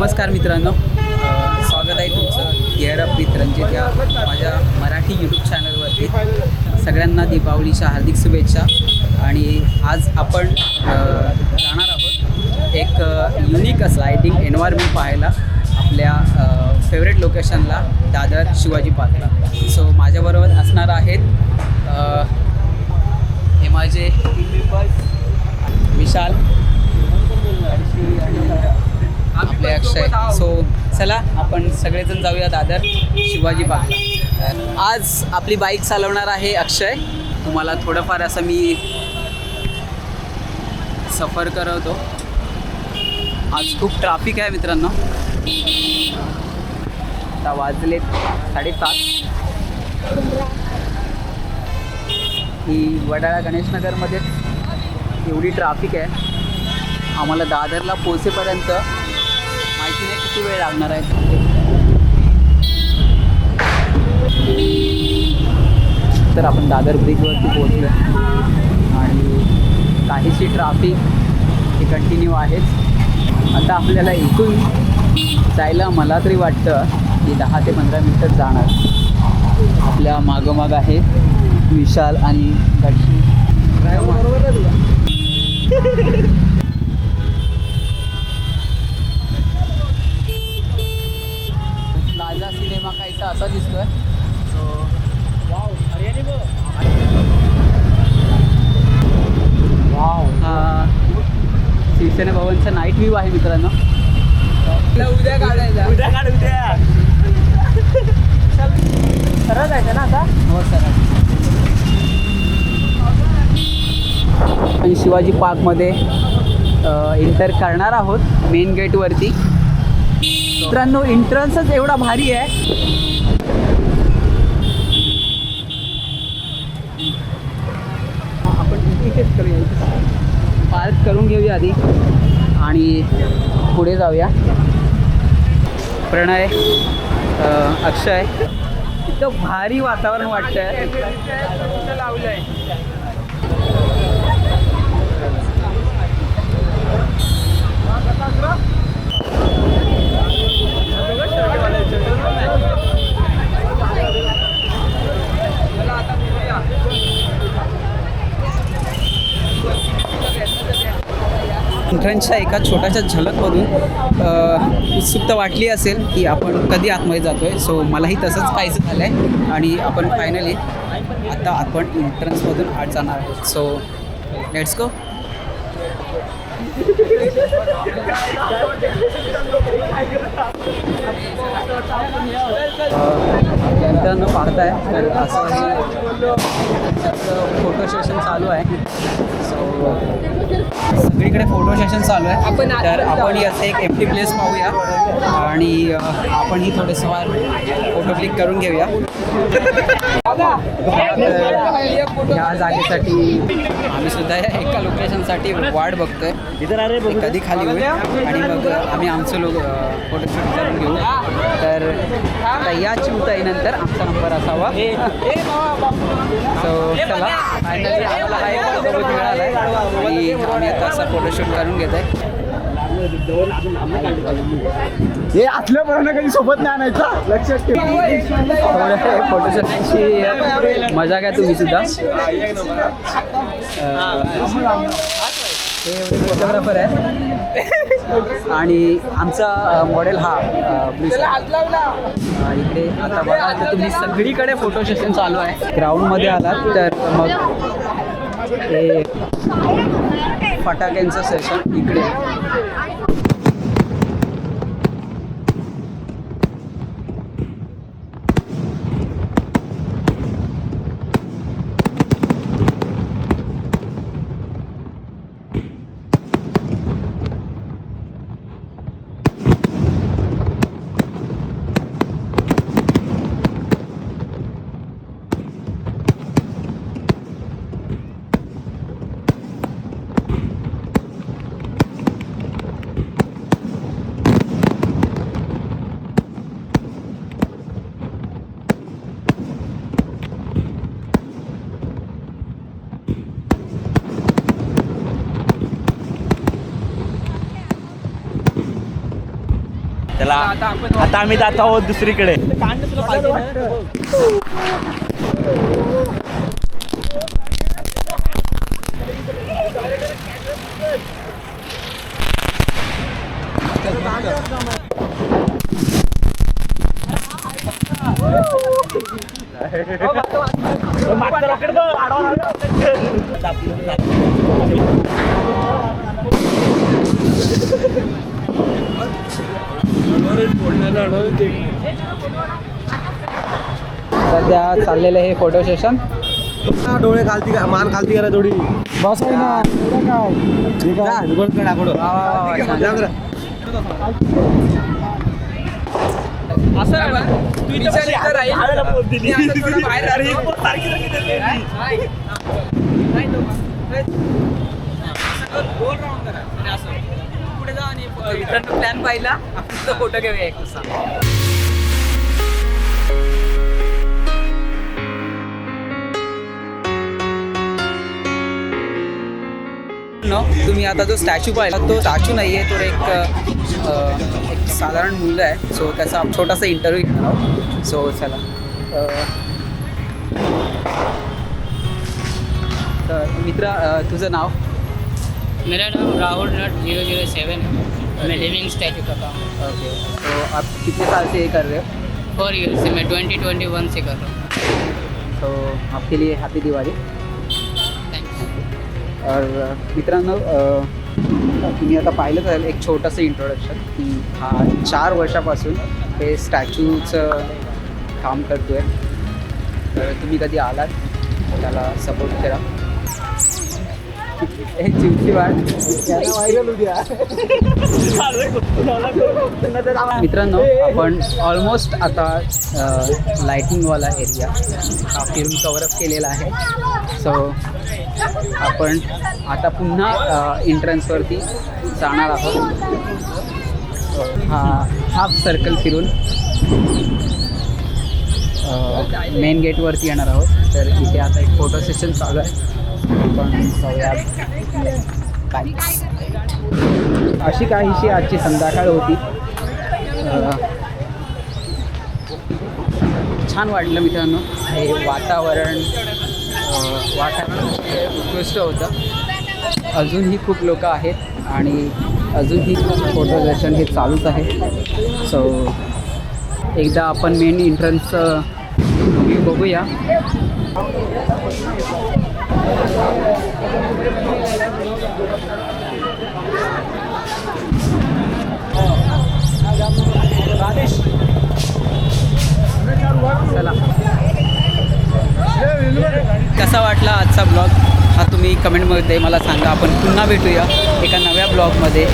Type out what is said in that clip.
नमस्कार मित्रांनो, स्वागत आहे तुमचं केअर अप विथ रंजित या माझ्या मराठी यूट्यूब चॅनलवरती. सगळ्यांना दीपावलीच्या हार्दिक शुभेच्छा. आणि आज आपण जाणार आहोत एक युनिक असं लायटिंग एन्व्हायरमेंट पाहायला आपल्या फेवरेट लोकेशनला, दादर शिवाजी पार्कला. सो माझ्याबरोबर असणार आहेत हे माझे टीम मेंबर्स विशाल, आपले अक्षय. सो चला आपण सगळेजण जाऊया दादर शिवाजी पार्कला. आज आपली बाईक चालवणार आहे अक्षय. तुम्हाला थोडंफार असं मी सफर करवतो. आज खूप ट्रॅफिक आहे मित्रांनो. आता वाजलेत 7:30. ही वडाळा गणेशनगरमध्ये एवढी ट्रॅफिक आहे. आम्हाला दादरला पोहोचेपर्यंत माहिती नाही किती वेळ लागणार आहे. तर आपण दादर ब्रिजवरती पोहोचलो आणि काहीशी ट्रॅफिक ही कंटिन्यू आहेच. आता आपल्याला इथून जायला मला तरी वाटतं की 10 ते 15 मिनटं जाणार. आपल्या मागोमाग आहे विशाल आणि दर्शी. प्लाझा सिनेमा काहीसा असा दिसतोय. सो हा शिवसेना भवनचा नाईट व्ह्यू आहे मित्रांनो. उद्या काढायचा, उद्या काढ, उद्या सरळ जायचं ना आता. हो सर. आणि शिवाजी पार्कमध्ये एंटर करणार आहोत मेन गेटवरती. मित्रांनो एंट्रन्सच एवढा भारी आहे. आपण इथेच करूया, पार्क करून घेऊया आधी आणि पुढे जाऊया. प्रणय, अक्षय, इतकं भारी वातावरण वाटतंय. लावलंय एंट्रन्सच्या एका छोट्याशा झलकमधून उत्सुकता वाटली असेल की आपण कधी आतमध्ये जातो आहे. सो मलाही तसंच काहीचं झालं आहे आणि आपण फायनली आता आपण एंट्रन्समधून आत जाणार आहोत. So let's go. मित्रांनो पाहताय तर असं फोटो सेशन चालू आहे. सो सगळीकडे फोटो सेशन चालू आहे. तर आपण याचं एक एम्प्टी प्लेस पाहूया आणि आपणही थोडेसं फोटो क्लिक करून घेऊया. ह्या जागेसाठी आम्ही सुद्धा या एका लोकेशनसाठी वाट बघतोय कधी खाली होईल आणि मग आम्ही आमचं फोटोशूट करून घेऊ. तर या चिवताईनंतर आमचा नंबर असावा. सो चला फायनली आम्हाला हा एक सोबत मिळाला आहे आणि आम्ही आता असा फोटोशूट करून घेत आहे. हे असल्यापर्यंत कधी सोबत नाही आणायचं, लक्षात ठेव. फोटोशूटची मजा घ्या तुम्ही सुद्धा. हे फोटोग्राफर आहे आणि आमचा मॉडेल हा इकडे. आता बघा तर तुम्ही सगळीकडे फोटो सेशन चालू आहे. ग्राउंडमध्ये आलात तर मग हे फटाक्यांचं सेशन इकडे. त्याला आता आम्ही जात आहोत दुसरीकडे. सध्या चाललेलं हे फोटो सेशन. डोळे खालती मान खालती करा थोडी बस आहे ना पुढे जा आणि मित्रांनो प्लॅन पाहिला आपण फोटो घेऊया एक दिवसा. तुम्ही आता जो स्टॅच्यू पाहिला तो स्टॅच्यू नाही आहे, तो एक साधारण मुलगा आहे. सो त्याचा छोटासा इंटरव्ह्यू घेणार आहोत. सो चला. तर मित्र तुझं नाव? मेरा नाम राहुल नट 007 है. मैं लिविंग स्टैचू का काम. ओके. तो आप कितने साल से ये कर रहे हो? 4 ईयर से मैं 2021 से कर रहा हूँ. तो आपके लिए हैप्पी दिवाली. थैंक्स. और मित्रांनो तुम्ही आता पाहिलं तर एक छोटंसं इंट्रोडक्शन की हा 4 वर्षापासून हे स्टॅच्यूचं काम करतो आहे. तर तुम्ही कधी आलात त्याला सपोर्ट करा. हे चिमची वाट व्हायरल उद्या. मित्रांनो आपण ऑलमोस्ट आता लायटिंगवाला एरिया हा फिरून कवरअप केलेला आहे. सो आपण आता पुन्हा एंट्रन्सवरती जाणार आहोत. हा हाफ सर्कल फिरून मेन गेटवरती येणार आहोत. तर इथे आता एक फोटो सेशन चालू आहे. पण जाऊया काय. अशी काहीशी आजची संध्याकाळ होती. छान वाटलं मित्रांनो. हे वातावरण उत्कृष्ट होतं. अजूनही खूप लोक आहेत आणि अजूनही फोटो सेशन हे चालूच आहे. सो एकदा आपण मेन एंट्रन्सचं व्ह्यू बघूया. चला. कसा वाटला आजचा ब्लॉग हा तुम्ही कमेंटमध्ये मला सांगा. आपण पुन्हा भेटूया एका नव्या ब्लॉगमध्ये.